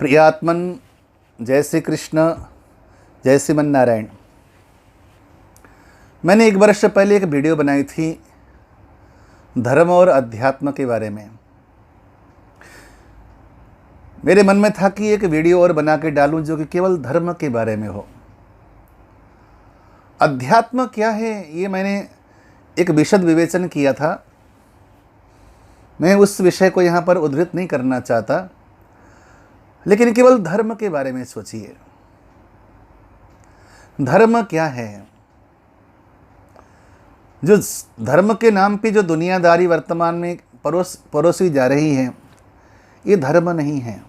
प्रियात्मन, जय श्री कृष्ण, जय श्रीमन नारायण। मैंने एक वर्ष पहले एक वीडियो बनाई थी धर्म और अध्यात्म के बारे में। मेरे मन में था कि एक वीडियो और बना के डालूं जो कि केवल धर्म के बारे में हो। अध्यात्म क्या है ये मैंने एक विशद विवेचन किया था। मैं उस विषय को यहाँ पर उद्धृत नहीं करना चाहता, लेकिन केवल धर्म के बारे में सोचिए। धर्म क्या है? जो धर्म के नाम पे जो दुनियादारी वर्तमान में परोसी जा रही है, ये धर्म नहीं है।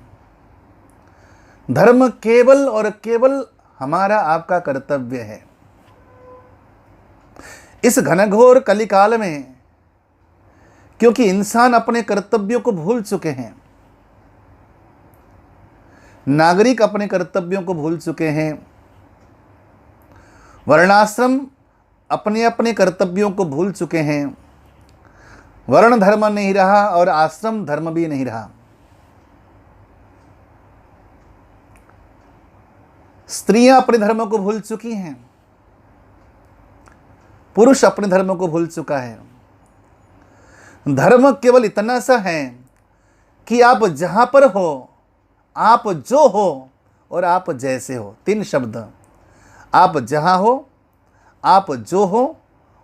धर्म केवल और केवल हमारा आपका कर्तव्य है। इस घनघोर कलिकाल में क्योंकि इंसान अपने कर्तव्यों को भूल चुके हैं, नागरिक अपने कर्तव्यों को भूल चुके हैं, वर्णाश्रम अपने अपने कर्तव्यों को भूल चुके हैं, वर्ण धर्म नहीं रहा और आश्रम धर्म भी नहीं रहा। स्त्रियां अपने धर्म को भूल चुकी हैं, पुरुष अपने धर्म को भूल चुका है। धर्म केवल इतना सा है कि आप जहां पर हो, आप जो हो और आप जैसे हो। 3 शब्द, आप जहां हो, आप जो हो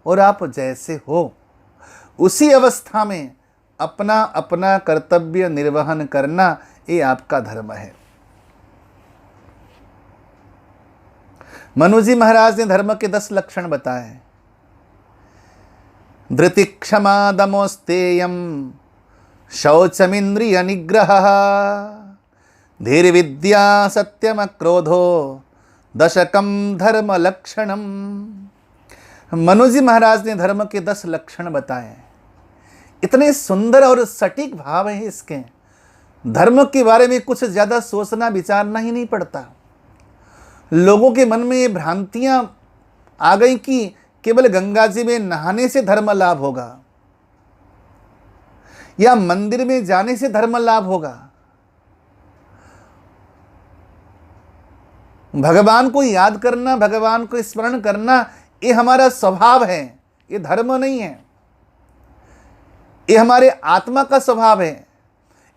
और आप जैसे हो। उसी अवस्था में अपना अपना कर्तव्य निर्वहन करना, ये आपका धर्म है। मनु जी महाराज ने धर्म के 10 लक्षण बताए। धृति क्षमा दमोस्तेयम शौचमिंद्रिय निग्रह धीर विद्या सत्यम क्रोधो दशकम धर्म लक्षणम। मनु जी महाराज ने धर्म के 10 लक्षण बताए। इतने सुंदर और सटीक भाव हैं इसके। धर्म के बारे में कुछ ज़्यादा सोचना विचारना ही नहीं पड़ता। लोगों के मन में ये भ्रांतियां आ गई कि केवल गंगा जी में नहाने से धर्म लाभ होगा या मंदिर में जाने से धर्म लाभ होगा। भगवान को याद करना, भगवान को स्मरण करना, ये हमारा स्वभाव है, ये धर्म नहीं है। ये हमारे आत्मा का स्वभाव है,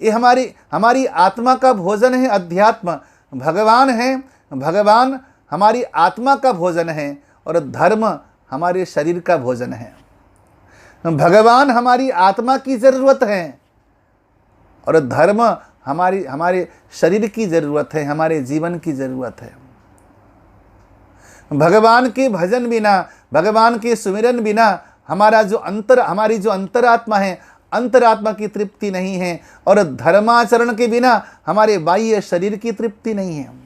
ये हमारी आत्मा का भोजन है। अध्यात्म भगवान है, भगवान हमारी आत्मा का भोजन है और धर्म हमारे शरीर का भोजन है। भगवान हमारी आत्मा की जरूरत है और धर्म हमारे शरीर की जरूरत है, हमारे जीवन की जरूरत है। भगवान के भजन बिना, भगवान के सुमिरन बिना हमारी जो अंतरात्मा है, अंतरात्मा की तृप्ति नहीं है और धर्माचरण के बिना हमारे बाह्य शरीर की तृप्ति नहीं है।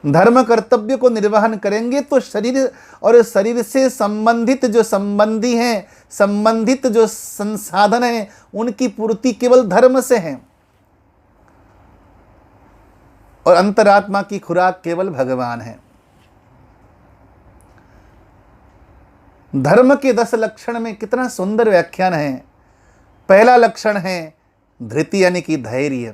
धर्म कर्तव्य को निर्वहन करेंगे तो शरीर और शरीर से संबंधित जो संबंधी हैं, संबंधित जो संसाधन हैं, उनकी पूर्ति केवल धर्म से है और अंतरात्मा की खुराक केवल भगवान है। धर्म के 10 लक्षण में कितना सुंदर व्याख्यान है। पहला लक्षण है धृति, यानी कि धैर्य।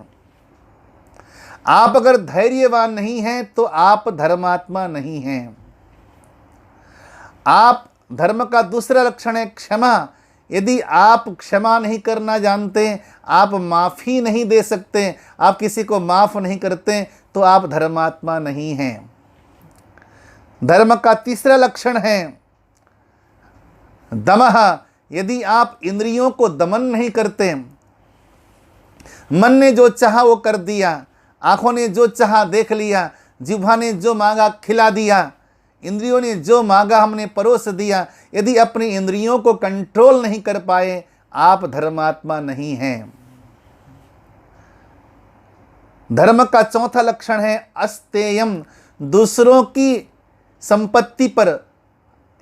आप अगर धैर्यवान नहीं हैं तो आप धर्मात्मा नहीं हैं। आप धर्म का दूसरा लक्षण है क्षमा। यदि आप क्षमा नहीं करना जानते, आप माफ़ी नहीं दे सकते, आप किसी को माफ़ नहीं करते, तो आप धर्मात्मा नहीं हैं। धर्म का तीसरा लक्षण है दमः। यदि आप इंद्रियों को दमन नहीं करते, मन ने जो चाहा वो कर दिया, आंखों ने जो चाहा देख लिया, जिह्वा ने जो मांगा खिला दिया, इंद्रियों ने जो मांगा हमने परोस दिया, यदि अपनी इंद्रियों को कंट्रोल नहीं कर पाए, आप धर्मात्मा नहीं हैं। धर्म का चौथा लक्षण है अस्तेयम। दूसरों की संपत्ति पर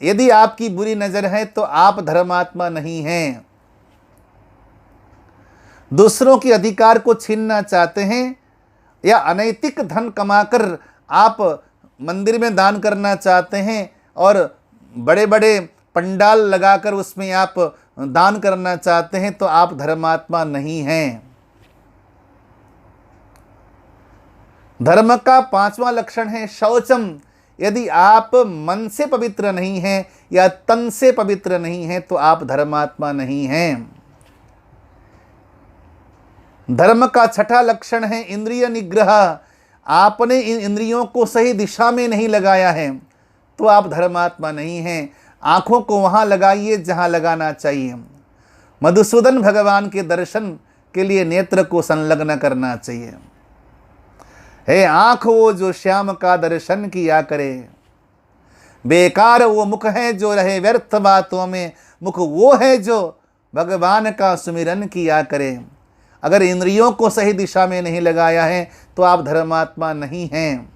यदि आपकी बुरी नजर है तो आप धर्मात्मा नहीं हैं। दूसरों के अधिकार को छीनना चाहते हैं या अनैतिक धन कमाकर आप मंदिर में दान करना चाहते हैं और बड़े बड़े पंडाल लगाकर उसमें आप दान करना चाहते हैं, तो आप धर्मात्मा नहीं हैं। धर्म का पांचवा लक्षण है शौचम। यदि आप मन से पवित्र नहीं हैं या तन से पवित्र नहीं हैं तो आप धर्मात्मा नहीं हैं। धर्म का छठा लक्षण है इंद्रिय निग्रह। आपने इन इंद्रियों को सही दिशा में नहीं लगाया है तो आप धर्मात्मा नहीं हैं। आंखों को वहां लगाइए जहां लगाना चाहिए। मधुसूदन भगवान के दर्शन के लिए नेत्र को संलग्न करना चाहिए। हे आंख वो जो श्याम का दर्शन किया करे, बेकार वो मुख है जो रहे व्यर्थ बातों में, मुख वो है जो भगवान का सुमिरन किया करे। अगर इंद्रियों को सही दिशा में नहीं लगाया है तो आप धर्मात्मा नहीं हैं।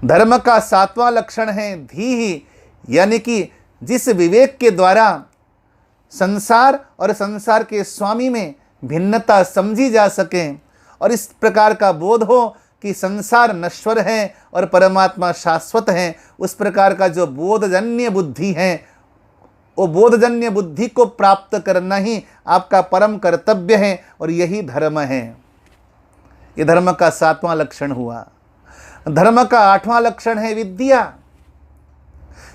धर्म का सातवां लक्षण है धीहि, यानी कि जिस विवेक के द्वारा संसार और संसार के स्वामी में भिन्नता समझी जा सके और इस प्रकार का बोध हो कि संसार नश्वर है और परमात्मा शाश्वत है, उस प्रकार का जो बोधजन्य बुद्धि है, वो बोधजन्य बुद्धि को प्राप्त करना ही आपका परम कर्तव्य है और यही धर्म है। ये धर्म का सातवां लक्षण हुआ। धर्म का आठवां लक्षण है विद्या।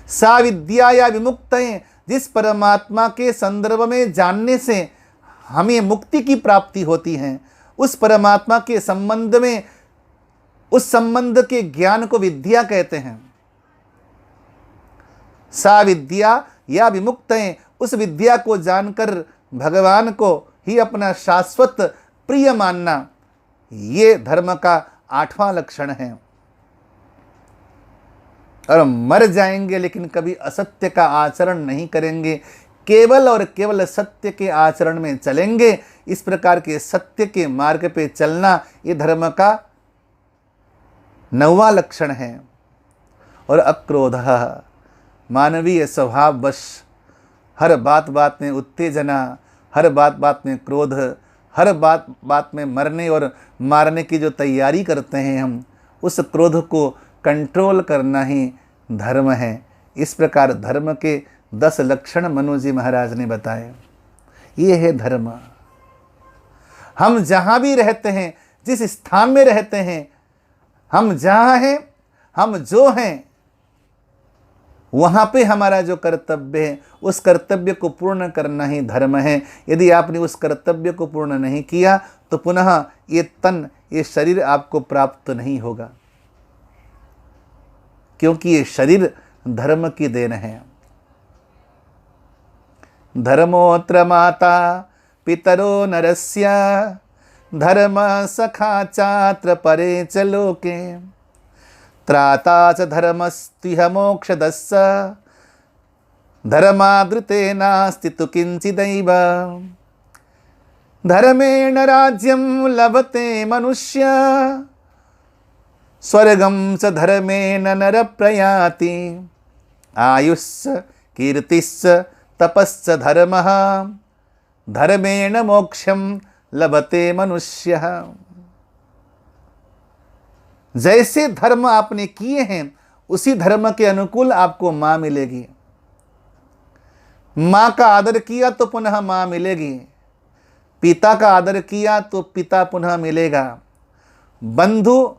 सा विद्या या विमुक्तये, जिस परमात्मा के संदर्भ में जानने से हमें मुक्ति की प्राप्ति होती है, उस परमात्मा के संबंध में, उस संबंध के ज्ञान को विद्या कहते हैं। सा विद्या या विमुक्तये, उस विद्या को जानकर भगवान को ही अपना शाश्वत प्रिय मानना, ये धर्म का आठवां लक्षण है। और मर जाएंगे लेकिन कभी असत्य का आचरण नहीं करेंगे, केवल और केवल सत्य के आचरण में चलेंगे। इस प्रकार के सत्य के मार्ग पे चलना ये धर्म का नौवां लक्षण है। और अक्रोध, मानवीय स्वभाववश हर बात बात में उत्तेजना, हर बात बात में क्रोध, हर बात बात में मरने और मारने की जो तैयारी करते हैं हम, उस क्रोध को कंट्रोल करना ही धर्म है। इस प्रकार धर्म के 10 लक्षण मनु जी महाराज ने बताए। ये है धर्म। हम जहाँ भी रहते हैं, जिस स्थान में रहते हैं, हम जहाँ हैं, हम जो हैं, वहाँ पे हमारा जो कर्तव्य है, उस कर्तव्य को पूर्ण करना ही धर्म है। यदि आपने उस कर्तव्य को पूर्ण नहीं किया तो पुनः ये तन, ये शरीर आपको प्राप्त नहीं होगा, क्योंकि ये शरीर धर्म की देन है। धर्मोत्र माता पितरो नरस्य, धर्म सखा चात्र परे च लोके, त्राता च धर्मस्तिह मोक्षदस्य, धर्मादृते नास्ति तु किंचिदैव। धर्मेण राज्यं लभते मनुष्य, स्वर्गं च धर्मेण नर प्रयाति। आयुस्स कीर्तिस्स तपस्स धर्मः, धर्मेण मोक्षं लभते मनुष्यः। जैसे धर्म आपने किए हैं उसी धर्म के अनुकूल आपको माँ मिलेगी। माँ का आदर किया तो पुनः माँ मिलेगी, पिता का आदर किया तो पिता पुनः मिलेगा, बंधु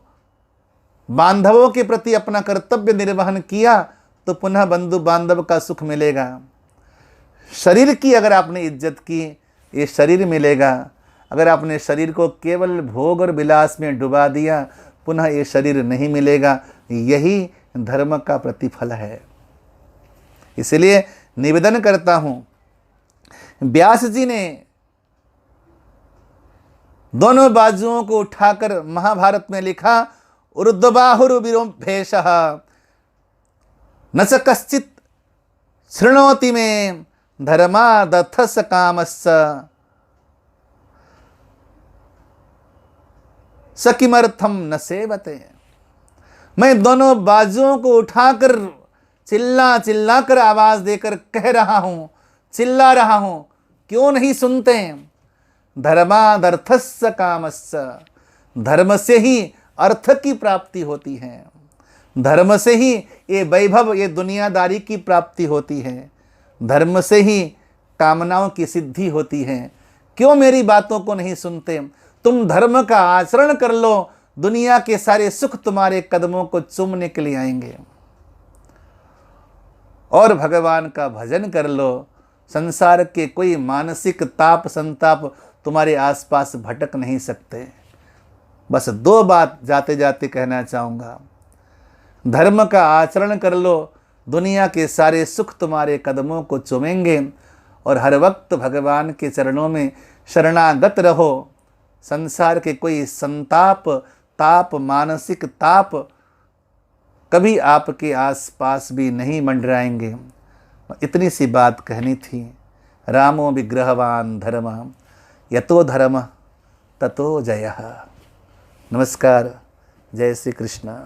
बांधवों के प्रति अपना कर्तव्य निर्वहन किया तो पुनः बंधु बांधव का सुख मिलेगा। शरीर की अगर आपने इज्जत की, ये शरीर मिलेगा। अगर आपने शरीर को केवल भोग और विलास में डुबा दिया, पुनः ये शरीर नहीं मिलेगा। यही धर्म का प्रतिफल है। इसलिए निवेदन करता हूँ, व्यास जी ने दोनों बाजुओं को उठाकर महाभारत में लिखा, ऊर्ध्वबाहुर्विरोभेषः न च कश्चित् शृणोति मे धर्मादर्थस्य कामस्य, स किमर्थम न सेवते। मैं दोनों बाजुओं को उठाकर चिल्ला चिल्ला कर आवाज देकर कह रहा हूं, चिल्ला रहा हूं, क्यों नहीं सुनते? धर्मादर्थस्य कामस्य, धर्म से ही अर्थ की प्राप्ति होती है, धर्म से ही ये वैभव, ये दुनियादारी की प्राप्ति होती है, धर्म से ही कामनाओं की सिद्धि होती है। क्यों मेरी बातों को नहीं सुनते? तुम धर्म का आचरण कर लो, दुनिया के सारे सुख तुम्हारे कदमों को चूमने के लिए आएंगे। और भगवान का भजन कर लो, संसार के कोई मानसिक ताप संताप तुम्हारे आसपास भटक नहीं सकते। बस दो बात जाते जाते कहना चाहूँगा, धर्म का आचरण कर लो, दुनिया के सारे सुख तुम्हारे कदमों को चूमेंगे, और हर वक्त भगवान के चरणों में शरणागत रहो। संसार के कोई संताप ताप मानसिक ताप कभी आपके आसपास भी नहीं मंडराएंगे। इतनी सी बात कहनी थी। रामो विग्रहवान धर्म, यतो धर्म ततो जयः। नमस्कार, जय श्री कृष्ण।